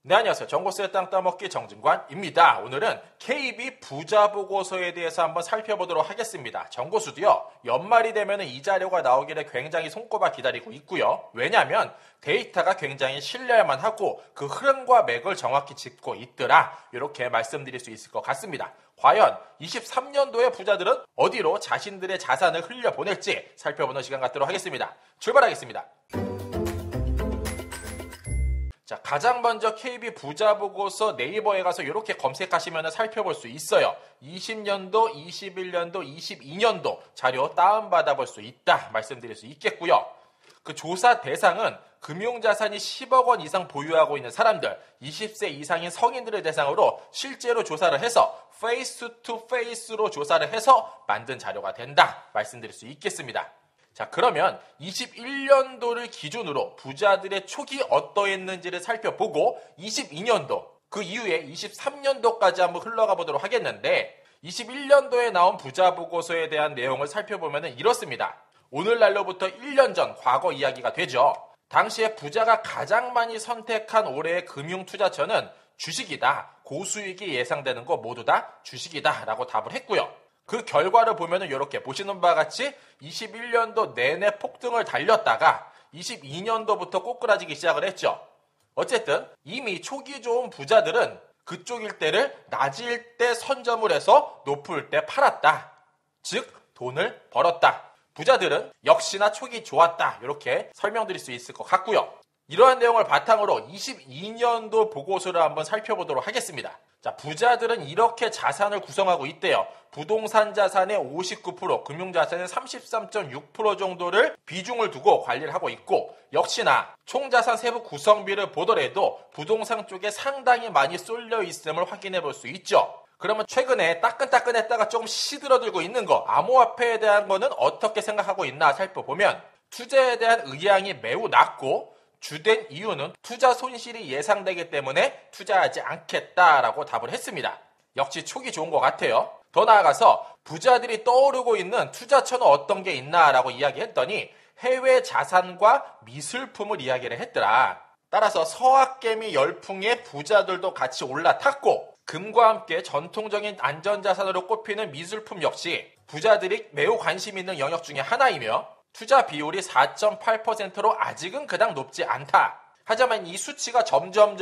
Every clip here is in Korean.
네, 안녕하세요. 정보스의 땅 따먹기 정진관입니다. 오늘은 KB 부자 보고서에 대해서 한번 살펴보도록 하겠습니다. 정보수도요, 연말이 되면 이 자료가 나오기를 굉장히 손꼽아 기다리고 있고요. 왜냐하면 데이터가 굉장히 신뢰할 만하고 그 흐름과 맥을 정확히 짚고 있더라. 이렇게 말씀드릴 수 있을 것 같습니다. 과연 23년도의 부자들은 어디로 자신들의 자산을 흘려보낼지 살펴보는 시간 갖도록 하겠습니다. 출발하겠습니다. 자, 가장 먼저 KB 부자 보고서 네이버에 가서 이렇게 검색하시면 살펴볼 수 있어요. 20년도, 21년도, 22년도 자료 다운받아 볼 수 있다 말씀드릴 수 있겠고요. 그 조사 대상은 금융자산이 10억 원 이상 보유하고 있는 사람들, 20세 이상인 성인들을 대상으로 실제로 조사를 해서 페이스 투 페이스로 조사를 해서 만든 자료가 된다 말씀드릴 수 있겠습니다. 자, 그러면 21년도를 기준으로 부자들의 촉이 어떠했는지를 살펴보고 22년도, 그 이후에 23년도까지 한번 흘러가 보도록 하겠는데 21년도에 나온 부자 보고서에 대한 내용을 살펴보면 이렇습니다. 오늘날로부터 1년 전 과거 이야기가 되죠. 당시에 부자가 가장 많이 선택한 올해의 금융투자처는 주식이다. 고수익이 예상되는 거 모두 다 주식이다 라고 답을 했고요. 그 결과를 보면 이렇게 보시는 바와 같이 21년도 내내 폭등을 달렸다가 22년도부터 꼬꾸라지기 시작을 했죠. 어쨌든 이미 초기 좋은 부자들은 그쪽 일대를 낮을 때 선점을 해서 높을 때 팔았다. 즉 돈을 벌었다. 부자들은 역시나 촉이 좋았다. 이렇게 설명드릴 수 있을 것 같고요. 이러한 내용을 바탕으로 22년도 보고서를 한번 살펴보도록 하겠습니다. 자, 부자들은 이렇게 자산을 구성하고 있대요. 부동산 자산의 59%, 금융자산의 33.6% 정도를 비중을 두고 관리를 하고 있고, 역시나 총자산 세부 구성비를 보더라도 부동산 쪽에 상당히 많이 쏠려 있음을 확인해 볼 수 있죠. 그러면 최근에 따끈따끈했다가 조금 시들어들고 있는 거, 암호화폐에 대한 거는 어떻게 생각하고 있나 살펴보면 투자에 대한 의향이 매우 낮고 주된 이유는 투자 손실이 예상되기 때문에 투자하지 않겠다라고 답을 했습니다. 역시 촉이 좋은 것 같아요. 더 나아가서 부자들이 떠오르고 있는 투자처는 어떤 게 있나라고 이야기했더니 해외 자산과 미술품을 이야기를 했더라. 따라서 서학개미 열풍에 부자들도 같이 올라탔고 금과 함께 전통적인 안전자산으로 꼽히는 미술품 역시 부자들이 매우 관심 있는 영역 중에 하나이며 투자 비율이 4.8%로 아직은 그닥 높지 않다. 하지만 이 수치가 점점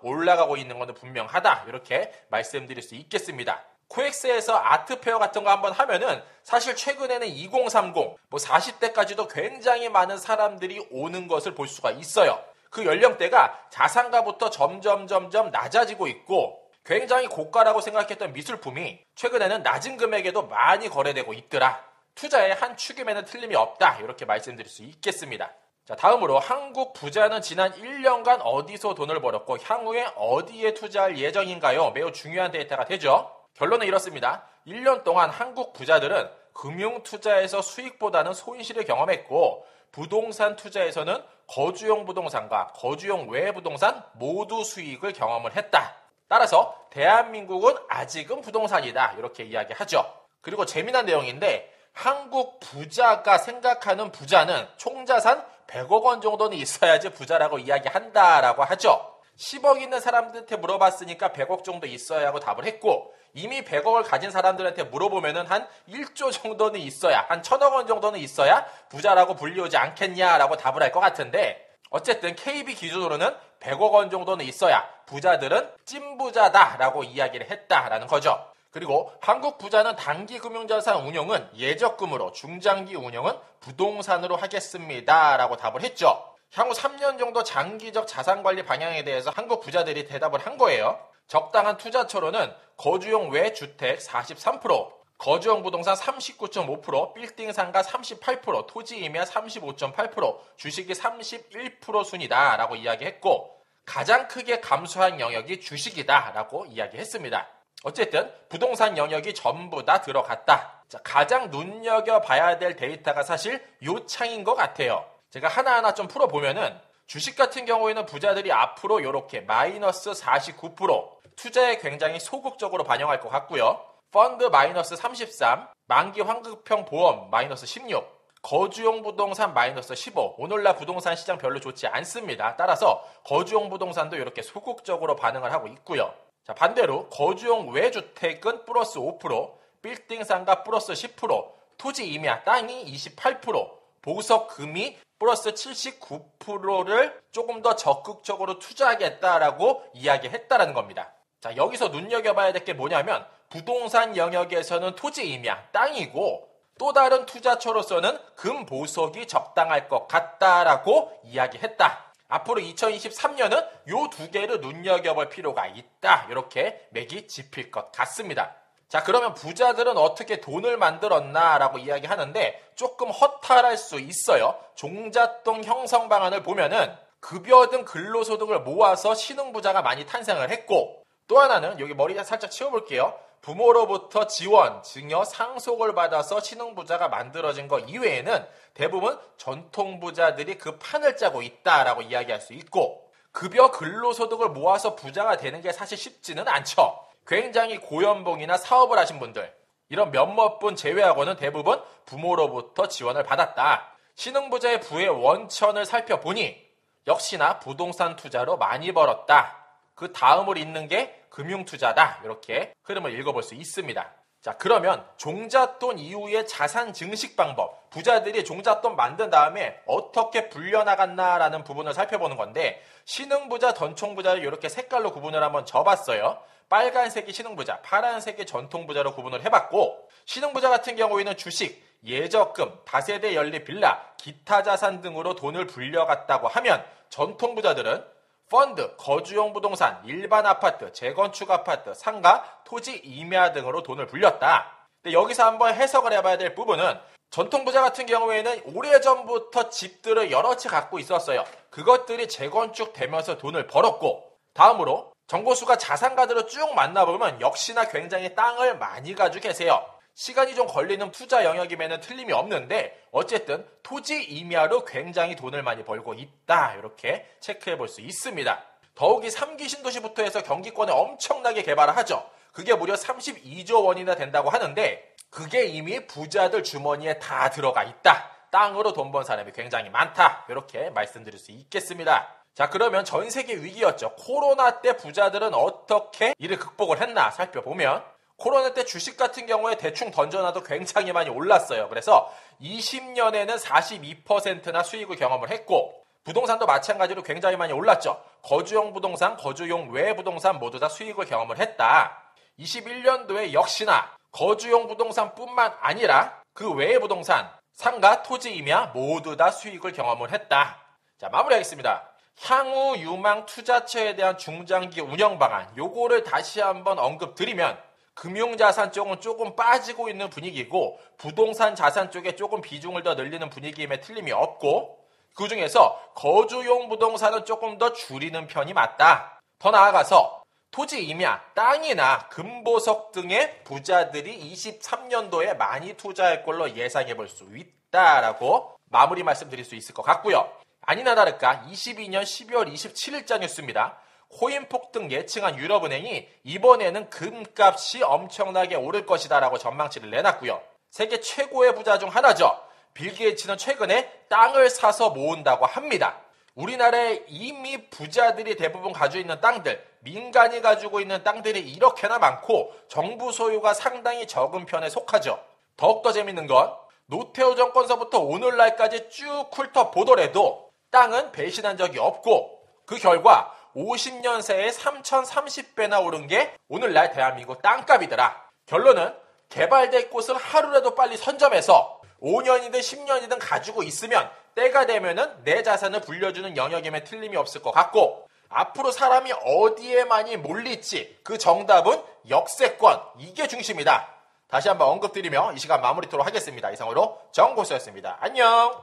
올라가고 있는 것은 분명하다. 이렇게 말씀드릴 수 있겠습니다. 코엑스에서 아트페어 같은 거 한번 하면은 사실 최근에는 2030, 40대까지도 굉장히 많은 사람들이 오는 것을 볼 수가 있어요. 그 연령대가 자산가부터 점점 낮아지고 있고 굉장히 고가라고 생각했던 미술품이 최근에는 낮은 금액에도 많이 거래되고 있더라. 투자의 한 축임에는 틀림이 없다. 이렇게 말씀드릴 수 있겠습니다. 자, 다음으로 한국 부자는 지난 1년간 어디서 돈을 벌었고 향후에 어디에 투자할 예정인가요? 매우 중요한 데이터가 되죠. 결론은 이렇습니다. 1년 동안 한국 부자들은 금융 투자에서 수익보다는 손실을 경험했고 부동산 투자에서는 거주용 부동산과 거주용 외 부동산 모두 수익을 경험을 했다. 따라서 대한민국은 아직은 부동산이다. 이렇게 이야기하죠. 그리고 재미난 내용인데 한국 부자가 생각하는 부자는 총자산 100억 원 정도는 있어야지 부자라고 이야기한다라고 하죠. 10억 있는 사람들한테 물어봤으니까 100억 정도 있어야 하고 답을 했고 이미 100억을 가진 사람들한테 물어보면은 한 1조 정도는 있어야, 한 1000억 원 정도는 있어야 부자라고 불리우지 않겠냐라고 답을 할 것 같은데 어쨌든 KB 기준으로는 100억 원 정도는 있어야 부자들은 찐부자다라고 이야기를 했다라는 거죠. 그리고 한국 부자는 단기 금융자산 운용은 예적금으로, 중장기 운용은 부동산으로 하겠습니다라고 답을 했죠. 향후 3년 정도 장기적 자산관리 방향에 대해서 한국 부자들이 대답을 한 거예요. 적당한 투자처로는 거주용 외 주택 43%, 거주용 부동산 39.5%, 빌딩 상가 38%, 토지 임야 35.8%, 주식이 31% 순이다라고 이야기했고 가장 크게 감소한 영역이 주식이다라고 이야기했습니다. 어쨌든 부동산 영역이 전부 다 들어갔다. 자, 가장 눈여겨봐야 될 데이터가 사실 요 창인 것 같아요. 제가 하나하나 좀 풀어보면은 주식 같은 경우에는 부자들이 앞으로 이렇게 마이너스 49%, 투자에 굉장히 소극적으로 반영할 것 같고요. 펀드 마이너스 33, 만기 환급형 보험 마이너스 16, 거주용 부동산 마이너스 15. 오늘날 부동산 시장 별로 좋지 않습니다. 따라서 거주용 부동산도 이렇게 소극적으로 반응을 하고 있고요. 자, 반대로 거주용 외주택은 플러스 5%, 빌딩 상가 플러스 10%, 토지 임야 땅이 28%, 보석금이 플러스 79%를 조금 더 적극적으로 투자하겠다라고 이야기했다라는 겁니다. 자, 여기서 눈여겨봐야 될 게 뭐냐면 부동산 영역에서는 토지 임야 땅이고 또 다른 투자처로서는 금 보석이 적당할 것 같다라고 이야기했다. 앞으로 2023년은 요 두 개를 눈여겨볼 필요가 있다. 이렇게 맥이 짚힐 것 같습니다. 자, 그러면 부자들은 어떻게 돈을 만들었나라고 이야기하는데 조금 허탈할 수 있어요. 종잣돈 형성 방안을 보면은 급여 등 근로소득을 모아서 신흥부자가 많이 탄생을 했고 또 하나는 여기 머리 살짝 치워볼게요. 부모로부터 지원, 증여, 상속을 받아서 신흥부자가 만들어진 것 이외에는 대부분 전통부자들이 그 판을 짜고 있다라고 이야기할 수 있고 급여 근로소득을 모아서 부자가 되는 게 사실 쉽지는 않죠. 굉장히 고연봉이나 사업을 하신 분들 이런 몇몇 분 제외하고는 대부분 부모로부터 지원을 받았다. 신흥부자의 부의 원천을 살펴보니 역시나 부동산 투자로 많이 벌었다. 그 다음을 잇는 게 금융투자다. 이렇게 흐름을 읽어볼 수 있습니다. 자, 그러면 종잣돈 이후의 자산 증식 방법, 부자들이 종잣돈 만든 다음에 어떻게 불려나갔나라는 부분을 살펴보는 건데 신흥부자, 전통부자를 이렇게 색깔로 구분을 한번 줘봤어요. 빨간색이 신흥부자, 파란색이 전통부자로 구분을 해봤고 신흥부자 같은 경우에는 주식, 예적금, 다세대 연립 빌라, 기타 자산 등으로 돈을 불려갔다고 하면 전통부자들은 펀드, 거주용 부동산, 일반 아파트, 재건축 아파트, 상가, 토지 임야 등으로 돈을 불렸다. 근데 여기서 한번 해석을 해봐야 될 부분은 전통부자 같은 경우에는 오래전부터 집들을 여러 채 갖고 있었어요. 그것들이 재건축되면서 돈을 벌었고 다음으로 정보수가 자산가들을 쭉 만나보면 역시나 굉장히 땅을 많이 가지고 계세요. 시간이 좀 걸리는 투자 영역임에는 틀림이 없는데 어쨌든 토지 임야로 굉장히 돈을 많이 벌고 있다. 이렇게 체크해 볼 수 있습니다. 더욱이 3기 신도시부터 해서 경기권에 엄청나게 개발을 하죠. 그게 무려 32조 원이나 된다고 하는데 그게 이미 부자들 주머니에 다 들어가 있다. 땅으로 돈 번 사람이 굉장히 많다. 이렇게 말씀드릴 수 있겠습니다. 자, 그러면 전 세계 위기였죠. 코로나 때 부자들은 어떻게 이를 극복을 했나 살펴보면 코로나 때 주식 같은 경우에 대충 던져놔도 굉장히 많이 올랐어요. 그래서 20년에는 42%나 수익을 경험을 했고 부동산도 마찬가지로 굉장히 많이 올랐죠. 거주용 부동산, 거주용 외 부동산 모두 다 수익을 경험을 했다. 21년도에 역시나 거주용 부동산뿐만 아니라 그 외의 부동산, 상가, 토지 임야 모두 다 수익을 경험을 했다. 자, 마무리하겠습니다. 향후 유망 투자처에 대한 중장기 운영 방안 요거를 다시 한번 언급드리면 금융자산 쪽은 조금 빠지고 있는 분위기고 부동산 자산 쪽에 조금 비중을 더 늘리는 분위기임에 틀림이 없고 그중에서 거주용 부동산은 조금 더 줄이는 편이 맞다. 더 나아가서 토지 임야, 땅이나 금보석 등의 부자들이 23년도에 많이 투자할 걸로 예상해 볼 수 있다라고 마무리 말씀드릴 수 있을 것 같고요. 아니나 다를까 22년 12월 27일자 뉴스입니다. 코인 폭등 예측한 유럽은행이 이번에는 금값이 엄청나게 오를 것이다라고 전망치를 내놨고요. 세계 최고의 부자 중 하나죠. 빌 게이츠는 최근에 땅을 사서 모은다고 합니다. 우리나라에 이미 부자들이 대부분 가지고 있는 땅들, 민간이 가지고 있는 땅들이 이렇게나 많고 정부 소유가 상당히 적은 편에 속하죠. 더욱더 재밌는 건 노태우 정권서부터 오늘날까지 쭉 훑어보더라도 땅은 배신한 적이 없고 그 결과 50년 새에 3030배나 오른 게 오늘날 대한민국 땅값이더라. 결론은 개발될 곳을 하루라도 빨리 선점해서 5년이든 10년이든 가지고 있으면 때가 되면은 내 자산을 불려주는 영역임에 틀림이 없을 것 같고 앞으로 사람이 어디에 많이 몰릴지 그 정답은 역세권 이게 중심이다. 다시 한번 언급드리며 이 시간 마무리토록 하겠습니다. 이상으로 정고수였습니다. 안녕.